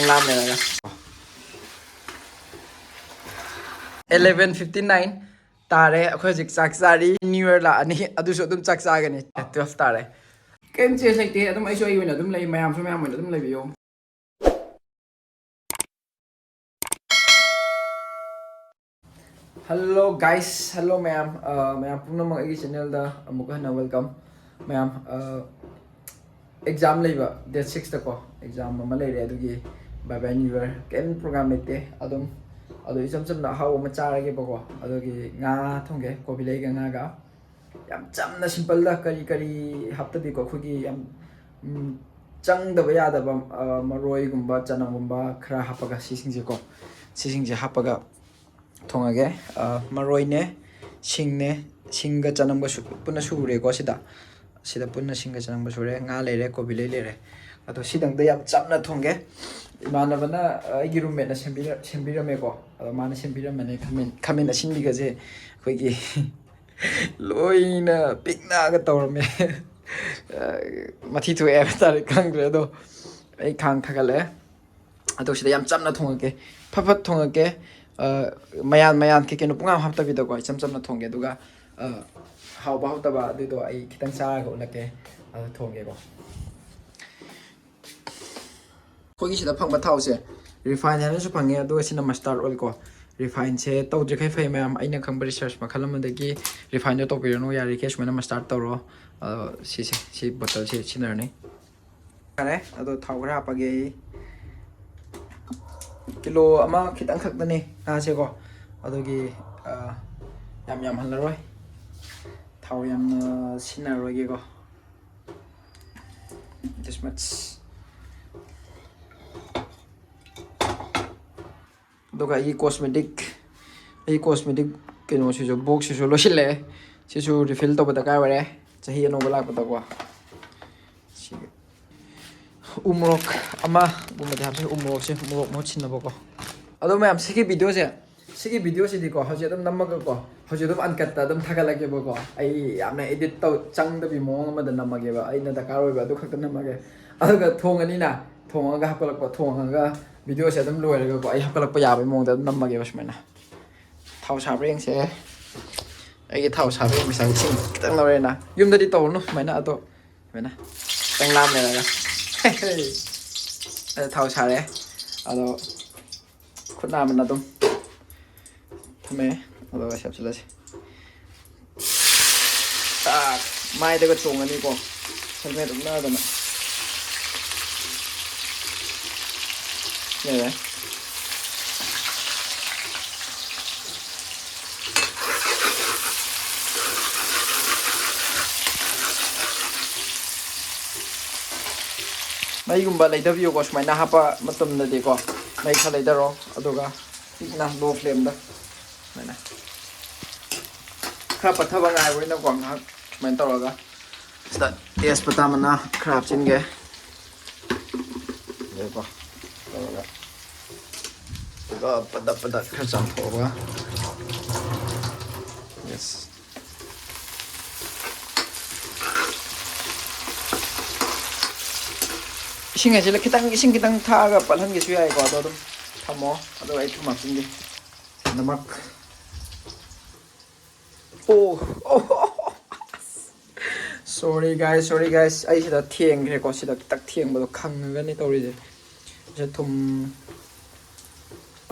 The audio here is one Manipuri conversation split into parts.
lam này là 11:59 tare akhoi jik chak chari new year la ani adu so dum chak cha gani 12 tare kem che sai te adum ai so i wena dum lei mayam so mayam wena dum lei biyo hello guys hello mayam mayam pumna mang ai channel da amuka na welcome mayam exam leiba date 6 ta ko exam ma lei re adu gi bye bye new year kem program lete adum ado isam sam na haw ma charage bako ado gi nga thongge kobilei ga nga ga yam chamna simple da kari hapta di ko khugi yam chang da ya da ba maroi gumba chanam gumba khra hapaga sising je ko sising je hapaga thongage maroi ne singga chanam ga punna sure ko sida punna singga chanam ga sure nga lere kobilei lere ado sidang da yam chamna thongge imanabana aigi roommate na sembirame ko mana sembiramane khamen asinbi ga je khoigi loina pikna ga tawrame mathi thu eb tar kangre do ai khang thagale ado sida yam chamna thongake phaphat thongake mayan ke kenu punga hapta bi do ko chamna thongge duga haw ba hawta ba du do ai kitang sa ga ulake thongge ko kogi sida phangba thause refine hana su phange ado sina master oil ko refine se tawdri khai phai mayam aina khangba research ma khalam dagi refine to pirano yari ke sumana master tawro si bottle se sinar ne kare ado thawgra page kilo ama khitang khak dani a se ko ado gi yam halaroi thaw yam sinaroi ge ko this much doga i cosmetic keno se jo box se lo sile se su refill to bata ka ware chahi no bala ko to ko umrok ama buma da se umrok mo chinna bako ado mayam sigi video se di ko hoje dum namma ko hoje dum uncut ta dum thaga lage bako ai amna edit to chang da bi mo ma da namma ge ba ai na da ka roi ba du khak namma ge aga thongani na thonga hapalak pa thonga video se dum loi ga ko ai hapalak pa ya ba mong da namma ge basmena thau sa reng se ai ge thau sa reng misang ching kitang lore na yum da di to no maina ado maina tang lam ne la thau sa re ado khutna man adum thame ado ga sap chila se ta mai da ga chongani ko helmet dum na da na yeah. Mai gumba lai da view ko smai na hapa matum na de ko mai khalai da ro aduga ikna low flame da mai na khra pathaba ngai woi na ko ngak mai tawraga sta tes pata mana khrap chin ge de ko tawraga pada khar cham thoga yes ising ase la kitang tha ga palhan ge sui ai ko do dum thamo ado ai thuma chin ge namak sorry guys ai sida thieng re ko sida tak thieng ba do khang ga ni tori je thum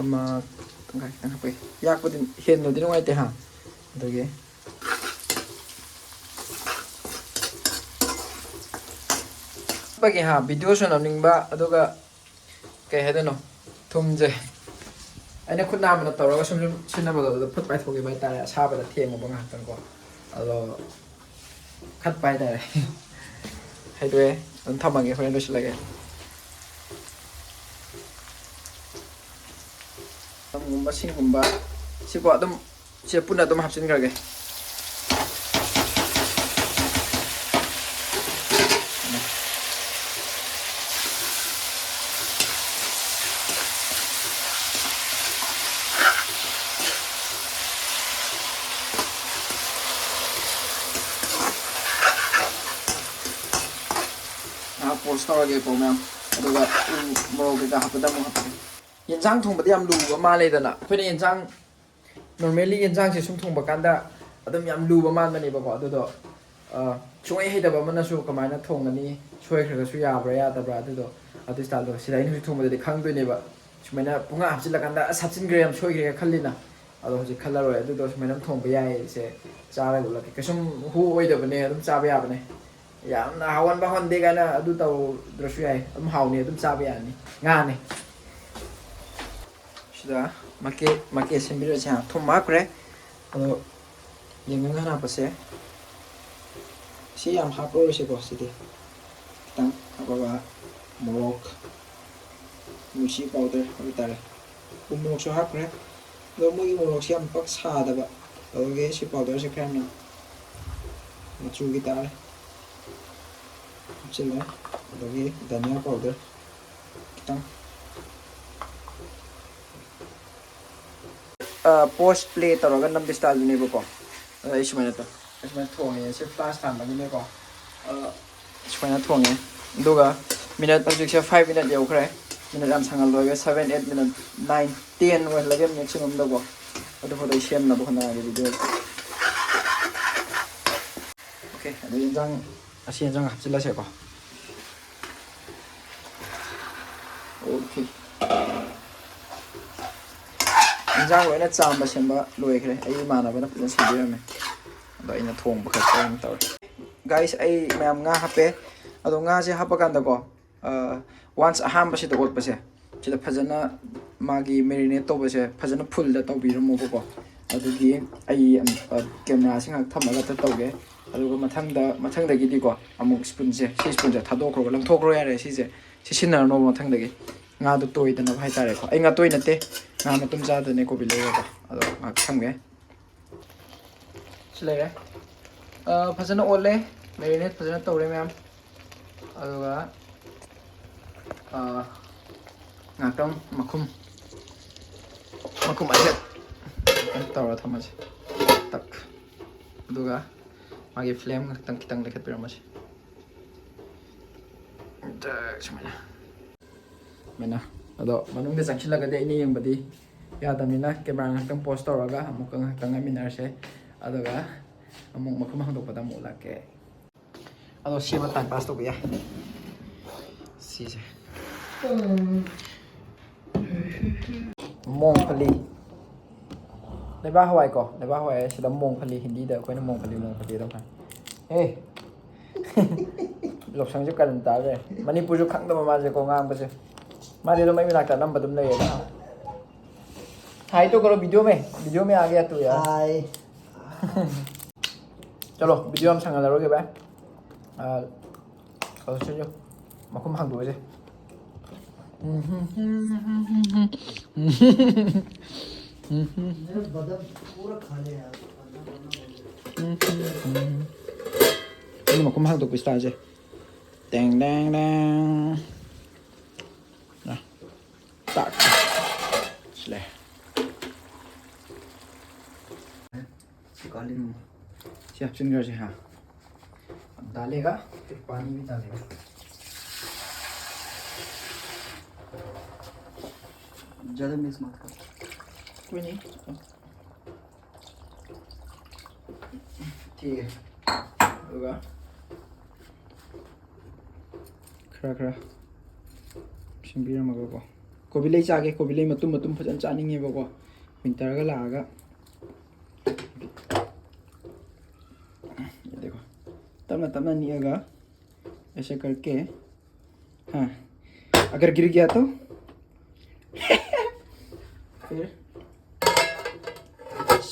ama ngai nang pe yak bu din hen no din ngai te ha do ge bagi ha video so ning ba aduga kai hedano thum je aina khutna man tawra sum sinna ba do phut pai thoge bai tare sa ba da thieng ba nga tan ko alo khat pai tare hai doe an thamage friend lo silage gumba singumba sibo adum se puna dum hapsin garge post tawage ko ma'am ꯑꯗꯨꯒ ꯃꯣꯔꯣꯛ ꯀꯩꯀꯥ ꯍꯥꯞꯄꯗ ꯑꯃꯨꯛ ꯍꯥꯞꯄꯅꯤ ꯌꯦꯟꯁꯥꯡ ꯊꯣꯡꯕꯗꯤ ꯌꯥꯝ ꯂꯨꯕ ꯃꯥꯜꯂꯦꯗꯅ ꯑꯩꯈꯣꯏꯅ ꯌꯦꯟꯁꯥꯡ ꯅꯣꯔꯃꯦꯂꯤ ꯌꯦꯟꯁꯥꯡꯁꯦ ꯁꯨꯝ ꯊꯣꯡꯕ ꯀꯥꯟꯗ ꯑꯗꯨꯝ ꯌꯥꯝ ꯂꯨꯕ ꯃꯥꯟꯕꯅꯦꯕꯀꯣ ꯑꯗꯨꯗꯣ ꯁꯨꯡꯍꯩ ꯍꯩꯇꯕ ꯑꯃꯅꯁꯨ ꯀꯃꯥꯏꯅ ꯊꯣꯡꯒꯅꯤ ꯁꯣꯏꯈ꯭ꯔꯒꯁꯨ ꯌꯥꯕ꯭ꯔꯥ ꯌꯥꯗꯕ꯭ꯔꯥ ꯑꯗꯨ ꯁ꯭ꯇꯥꯏꯜꯗꯣ ꯁꯤꯗ ꯑꯩꯅ ꯍꯧꯖꯤꯛ ꯊꯣꯡꯕꯗꯗꯤ ꯈꯪꯗꯣꯏꯅꯦꯕ ꯁꯨꯃꯥꯏꯅ ꯄꯨꯡꯍꯥ ꯍꯥꯞꯆꯤꯜꯂꯀꯥꯟꯗ ꯑꯁ ꯍꯥꯞꯆꯤꯟꯈ꯭ꯔꯦ ꯌꯥꯝ ꯁꯣꯏꯈ꯭ꯔꯦ ꯈꯜꯂꯤꯅ ꯑꯗꯣ ꯍꯧꯖꯤꯛ ꯈꯜꯂꯔꯣꯏ ꯑꯗꯨꯗꯣ ꯁꯨꯃꯥꯏꯅ ꯊꯣꯡꯕ ꯌꯥꯏꯁꯦ ꯆꯥꯔꯒ ꯎꯠꯂꯛꯀꯦ ꯀꯩꯁꯨꯝ ꯍꯨ ꯑꯣꯏꯗꯕꯅꯦ ꯑꯗꯨꯝ ꯆꯥꯕ ꯌꯥꯕꯅꯦ ꯌꯥꯝꯅ ꯍꯥꯎꯍꯟꯕ ꯍꯥꯎꯍꯟꯗꯦ ꯀꯥꯏꯅ ꯑꯗꯨ ꯇꯧꯗ꯭ꯔꯁꯨ ꯌꯥꯏ ꯑꯗꯨꯝ ꯍꯥꯎꯅꯤ ꯑꯗꯨꯝ ꯆꯥꯕ ꯌꯥꯅꯤ ꯉꯥꯅꯤ ꯁꯤꯗ ꯃꯀꯦ ꯁꯦꯝꯕꯤꯔꯁꯦ ꯊꯨꯝ ꯍꯥꯞꯈ꯭ꯔꯦ ꯑꯗꯣ ꯌꯦꯡꯉꯒ ꯍꯥꯞꯄꯁꯦ ꯁꯤ ꯌꯥꯝ ꯍꯥꯞꯄꯔꯣꯏꯁꯦꯀꯣ ꯁꯤꯗꯤ ꯈꯤꯇꯪ ꯍꯥꯞꯄꯒ ꯃꯣꯔꯣꯛ ꯃꯤꯔꯆꯤ ꯄꯥꯎꯗꯔ ꯍꯥꯏꯕ ꯇꯥꯔꯦ ꯎꯃꯣꯔꯣꯛꯁꯨ ꯍꯥꯞꯈ꯭ꯔꯦ ꯑꯗꯣ ꯃꯣꯏꯒꯤ ꯃꯣꯔꯣꯛꯁꯦ ꯌꯥꯝ ꯄꯛ ꯁꯥꯗꯕ ꯑꯗꯨꯒꯤ ꯁꯤ ꯄꯥꯎꯗꯔꯁꯦ ꯈꯔ ꯌꯥꯝꯅ ꯃꯆꯨꯒꯤ ꯇꯥꯔꯦ ꯍꯥꯞꯆꯤꯜꯂꯦ ꯑꯗꯒꯤ ꯙꯅꯤꯌꯥ ꯄꯥꯎꯗꯔ ꯈꯤꯇꯪ ꯄꯣꯁ ꯄ꯭ꯂꯦ ꯇꯧꯔꯒ ꯅꯝꯕ ꯁ꯭ꯇꯥꯏꯜꯗꯨꯅꯦꯕꯀꯣ ꯑꯗꯣ ꯑꯩ ꯁꯨꯃꯥꯏꯅ ꯊꯣꯡꯉꯦ ꯁꯤ ꯐ꯭ꯂꯥꯁ ꯊꯥꯟꯕꯒꯤꯅꯦꯀꯣ ꯁꯨꯃꯥꯏꯅ ꯊꯣꯡꯉꯦ ꯑꯗꯨꯒ ꯃꯤꯅꯠ ꯍꯧꯖꯤꯛꯁꯦ 5 ꯃꯤꯅꯠ ꯌꯧꯈ꯭ꯔꯦ ꯃꯤꯅꯠ ꯌꯥꯝ ꯁꯥꯡꯍꯜꯂꯣꯏꯒ 7 8 ꯃꯤꯅꯠ 9 10 ꯑꯣꯏꯍꯜꯂꯒꯦ ꯃꯦꯛꯁꯤꯃꯝꯗꯀꯣ ꯑꯗꯨꯐꯥꯎꯗ ꯑꯩ ꯁꯦꯝꯅꯕ ꯍꯣꯠꯅꯔꯒꯦ ꯚꯤꯗꯤꯑꯣ ꯑꯣꯀꯦ ꯑꯗꯨ ꯌꯦꯟꯖꯥꯡ ꯍꯥꯞꯆꯤꯜꯂꯁꯦꯀꯣ ꯑꯣꯀꯦ ꯌꯦꯟꯖꯥꯡ ꯂꯣꯏꯅ ꯆꯥꯝꯕ ꯁꯦꯝꯕ ꯂꯣꯏꯈ꯭ꯔꯦ ꯑꯩ ꯏꯃꯥꯟꯅꯕꯅ ꯐꯖꯅ ꯁꯦꯝꯕꯤꯔꯝꯃꯦ ꯑꯗꯣ ꯑꯩꯅ ꯊꯣꯡꯕ ꯈꯛꯇ ꯑꯗꯨꯝ ꯇꯧꯔꯦ ꯒꯥꯏꯁ ꯑꯩ ꯃꯌꯥꯝ ꯉꯥ ꯍꯥꯞꯄꯦ ꯑꯗꯣ ꯉꯥꯁꯦ ꯍꯥꯞꯄ ꯀꯥꯟꯗꯀꯣ ꯋꯥꯟꯁ ꯑꯍꯥꯟꯕꯁꯤꯗ ꯑꯣꯠꯄꯁꯦ ꯁꯤꯗ ꯐꯖꯅ ꯃꯥꯒꯤ ꯃꯦꯔꯤꯅꯦꯠ ꯇꯧꯕꯁꯦ ꯐꯖꯅ ꯐꯨꯜꯗ ꯇꯧꯕꯤꯔꯝꯃꯣꯕꯀꯣ ꯑꯗꯨꯒꯤ ꯑꯩ ꯀꯦꯃꯦꯔꯥꯁꯤ ꯉꯥꯏꯍꯥꯛ ꯊꯝꯃꯒ ꯇꯧꯒꯦ ꯑꯗꯨꯒ ꯃꯊꯪꯗꯒꯤꯗꯤꯀꯣ ꯑꯃꯨꯛ ꯁꯤ ꯁ꯭ꯄꯨꯟꯁꯦ ꯊꯥꯗꯣꯛꯈ꯭ꯔꯣ ꯂꯪꯊꯣꯛꯈ꯭ꯔꯣ ꯌꯥꯔꯦ ꯁꯤ ꯁꯤꯖꯤꯟꯅꯔꯅꯣꯕ ꯃꯊꯪꯗꯒꯤ ꯉꯥꯗꯣ ꯇꯣꯏꯗꯅꯕ ꯍꯥꯏꯇꯥꯔꯦꯀꯣ ꯑꯩ ꯉꯥ ꯇꯣꯏ ꯅꯠꯇꯦ ꯉꯥ ꯃꯇꯨꯝ ꯆꯥꯗꯅꯦ ꯀꯣꯕꯤ ꯂꯩꯔꯒ ꯑꯗꯣ ꯉꯥꯏꯍꯥꯛ ꯊꯝꯒꯦ ꯁꯤ ꯂꯩꯔꯦ ꯐꯖꯅ ꯑꯣꯠꯂꯦ ꯃꯦꯔꯤꯅꯦꯠ ꯐꯖꯅ ꯇꯧꯔꯦ ꯃꯌꯥꯝ ꯑꯗꯨꯒ ꯉꯥꯛꯇꯪ ꯃꯈꯨꯝ ꯑꯁꯦ ꯇꯧꯔ ꯊꯝꯃꯁꯦ ꯇꯛ ꯑꯗꯨꯒ ꯃꯥꯒꯤ ꯐ꯭ꯂꯦꯝ ꯈꯤꯇꯪ ꯂꯩꯈꯠꯄꯤꯔꯝꯃꯁꯦ ꯁꯨꯃꯥꯏꯅ ꯑꯗꯣ ꯃꯅꯨꯡꯗ ꯆꯪꯁꯤꯜꯂꯒꯗꯤ ꯑꯩꯅ ꯌꯦꯡꯕꯗꯤ ꯌꯥꯗꯕꯅꯤꯅ ꯀꯦꯃꯦꯔꯥ ꯉꯥꯛꯇꯪ ꯄꯣꯁ ꯇꯧꯔꯒ ꯑꯃꯨꯛꯀ ꯉꯥꯛꯇꯪ ꯉꯥꯏꯃꯤꯟꯅꯔꯁꯦ ꯑꯗꯨꯒ ꯑꯃꯨꯛ ꯃꯈꯨꯝ ꯍꯥꯡꯗꯣꯛꯄꯗ ꯑꯃꯨꯛ ꯂꯥꯛꯀꯦ ꯑꯗꯣ ꯁꯦꯝꯕ ꯇꯥꯏꯝ ꯄꯥꯁ ꯇꯧꯕ ꯌꯥꯏ ꯁꯤꯁꯦ ꯃꯣꯡꯐꯂꯤ ꯂꯩꯕꯥꯛ ꯍꯋꯥꯏ ꯀꯣ ꯂꯩꯕꯥꯛ ꯍꯋꯥꯏ ꯁꯤꯗ ꯃꯣꯡꯐꯂꯤ ꯍꯤꯟꯗꯤꯗ ꯑꯩꯈꯣꯏꯅ ꯃꯣꯡꯐꯂꯤ ꯑꯗꯨꯝ ꯍꯥꯏ ꯂꯧꯁꯪꯁꯦ ꯀꯔꯟ ꯇꯥꯔꯦ ꯃꯅꯤꯄꯨꯔꯁꯨ ꯈꯪꯗꯕ ꯃꯥꯁꯦꯀꯣ ꯉꯥꯡꯕꯁꯦ ꯃꯥꯗꯤ ꯑꯗꯨꯝ ꯑꯩ ꯃꯅꯥꯛꯇ ꯑꯅꯝꯕ ꯑꯗꯨꯝ ꯂꯩꯌꯦꯗ हाय तो करो वीडियो में आ गया तू यार हाय चलो वीडियो हम संग लरोगे भाई चलो मकुम हांग दोजे बदन पूरा खाने यार ini mकुम हांग दो पिस्ता जे dang dang dang nah tak selesai सिर्फ सिंगर से हाँ डालेगा फिर पानी भी डालेगा ज़्यादा मिक्स मत कर कोई नहीं ठीक है होगा खरा सिंबीर मगो कोबिलै चागे कोबिलै मतुम फजन चानिंगेबको विंटर का लागा तमना निएगा ऐसे करके हाँ अगर गिर गया तो फिर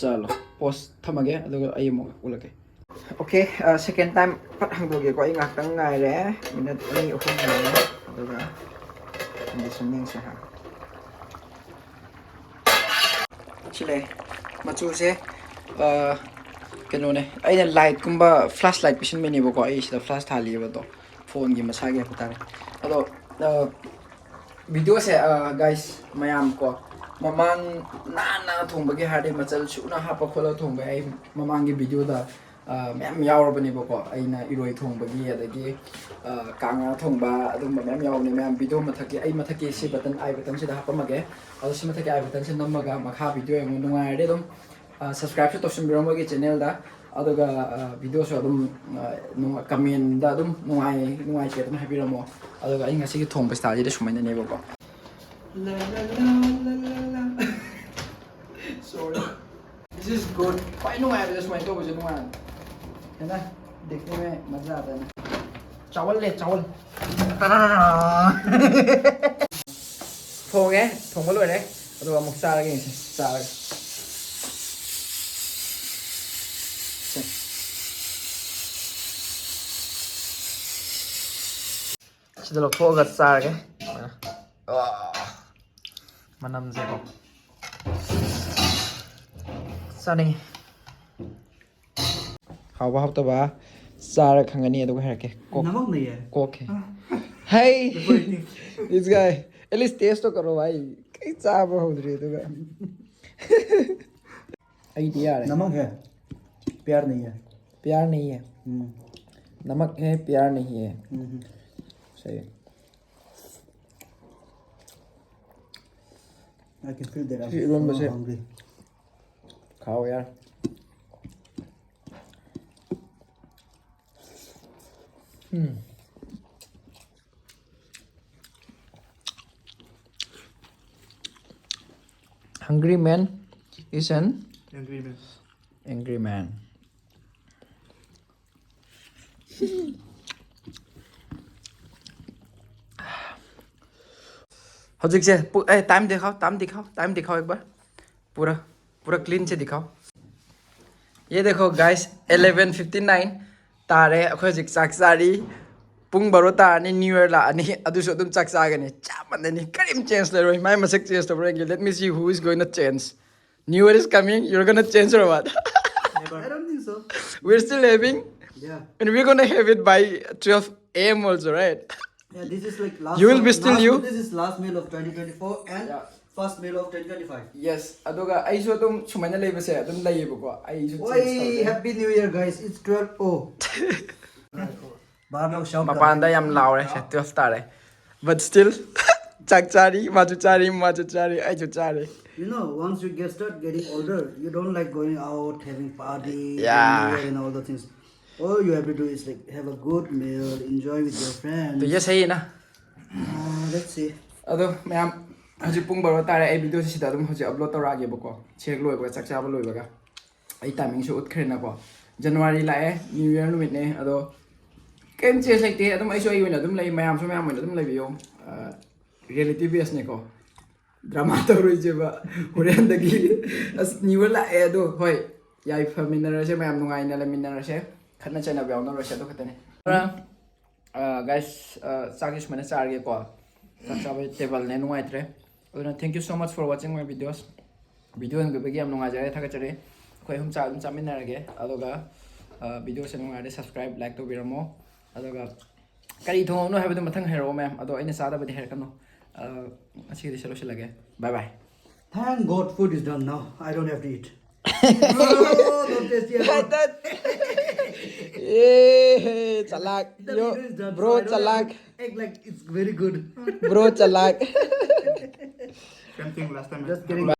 चलो पोस्ट थमगे अदुगा आई अमुक उलगे ओके सेकेंड टाइम पट हांदोगे को आई ngakang ngaire minute 2 3 ngaire aduga condition se ha chile machu se कहोने अगर लाइट कुंब फ्लैश लाइट पिसनबनेबको फ्लैश थालीबदो फोन की मसागे हाइतारे अदो वीडियो से गाइस मयाम को ममांग नाना थोंबगे हादे मचल सुना हापा खोला थोंबे आई ममांग की वीडियो दा ꯃꯌꯥꯝ ꯌꯥꯎꯔꯕꯅꯦꯕꯀꯣ ꯑꯩꯅ ꯏꯔꯣꯏ ꯊꯣꯡꯕꯒꯤ ꯑꯗꯒꯤ ꯀꯥꯡꯉꯥ ꯊꯣꯡꯕ ꯑꯗꯨꯝꯕ ꯃꯌꯥꯝ ꯌꯥꯎꯕꯅꯦ ꯃꯌꯥꯝ ꯚꯤꯗꯤꯑꯣ ꯃꯊꯛꯀꯤ ꯑꯩ ꯃꯊꯛꯀꯤ ꯁꯤ ꯕꯇꯟ ꯑꯥꯏ ꯕꯇꯟꯁꯤꯗ ꯍꯥꯞꯄꯝꯃꯒꯦ ꯑꯗꯣ ꯁꯤ ꯃꯊꯛꯀꯤ ꯑꯥꯏ ꯕꯇꯟꯁꯤ ꯅꯝꯃꯒ ꯃꯈꯥ ꯚꯤꯗꯤꯑꯣ ꯌꯦꯡꯉꯨ ꯅꯨꯡꯉꯥꯏꯔꯗꯤ ꯑꯗꯨꯝ ꯁꯕꯁꯀ꯭ꯔꯥꯏꯕꯁꯨ ꯇꯧꯁꯟꯕꯤꯔꯣ ꯃꯣꯏꯒꯤ ꯆꯦꯅꯦꯜꯗ ꯑꯗꯨꯒ ꯚꯤꯗꯤꯑꯣꯁꯨ ꯑꯗꯨꯝ ꯀꯃꯦꯟꯗ ꯑꯗꯨꯝ ꯅꯨꯡꯉꯥꯏꯇꯦ ꯑꯗꯨꯝ ꯍꯥꯏꯕꯤꯔꯝꯃꯣ ꯑꯗꯨꯒ ꯑꯩ ꯉꯁꯤꯒꯤ ꯊꯣꯡꯕ ꯁ꯭ꯇꯥꯏꯜꯁꯤꯗ ꯁꯨꯃꯥꯏꯅꯅꯦꯕꯀꯣ sorry this is good ꯈ꯭ꯋꯥꯏ ꯅꯨꯡꯉꯥꯏꯕꯁꯦ ꯁꯨꯃꯥꯏꯅ ꯇꯧꯕꯁꯦ ꯅꯨꯡꯉꯥꯏ है ना देखने में मजा आता है चावल ले चावल थोंगे थोंबा लोइरे ꯑꯗꯨꯒ ꯑꯃꯨꯛ ꯆꯥꯔꯒꯦ ꯆꯥꯔꯒ ꯁꯤꯗ ꯂꯧꯊꯣꯛꯑꯒ ꯆꯥꯔꯒꯦ ꯃꯅꯝꯁꯦꯀꯣ ꯆꯥꯅꯤꯡꯉꯤ ꯍꯥꯎꯕ ꯍꯥꯎꯇꯕ ꯆꯥꯔ ꯈꯪꯒꯅꯤ ꯑꯗꯨꯒ ꯍꯥꯏꯔꯛꯀꯦ कोके hi this guy at least test तो करो भाई कई चाबा होद्री दुगा आईडी यार नमक है प्यार नहीं है प्यार नहीं है नमक है प्यार नहीं है सही I can feel that I'm so hungry खाओ यार Hungry man is an angry man. हजिक से टाइम दिखाओ एक बार पूरा पूरा क्लीन से दिखाओ ये देखो गाइस 11:59 तारे अखोय हजिक चाक चारी पुंग बारो तारनी न्यू ईयर लानी अदुसो अदुम चाक चागनी चामननी करीम चेंज लेरोय माय मसक चेंज तोबरेंगे let me see who is going to change new year is coming you are gonna change or what I don't think so we're still having yeah and we're gonna have it by 12 a.m. also right yeah this is like last You will be still last, you? this is last meal of 2024 and first meal of 2025 yes aduga aisu adum sumaina leibase adum layebako aisu Oi, happy new year guys it's 12 oh बाहर लोग shout mapanda yam laure se 12 tare but still chak chari maju chari aisu chari you know once you get start getting older you don't like going out having party Yeah. New Year and all the things all you have to do is like have a good meal enjoy with your friends to yes hey na let's see ado mayam haji pung baro tare ai video sida adum haji upload torage bako chek loi baga chak chaba loi baga ai timing so ut khrena ko January lae new year numit ne ado kem che like te adum ai so ai wena adum lai mayam so mayam wena adum lai biyo reality based ne ko drama to roi jeba horen dagi as new year lae ado hoi yai familiar se mayam nungai na laminar se khana chana baw na ro se do khatane guys chakis mana charge ko chaksabai table ne nungai tre aduna thank you so much for watching my videos video ang bagi am nungai jare thaka chare khoi hum cha dum chamin narage adoga video se nungai de subscribe like to biramo adoga kari thong no habedu mathang hero ma'am ado aina sada badi her kano asi de solution lage bye bye thank god food is done now I don't have to eat not tasty at all chalak The yo video is done, bro so I don't chalak have to act like it's very good bro chalak Same thing last time. just kidding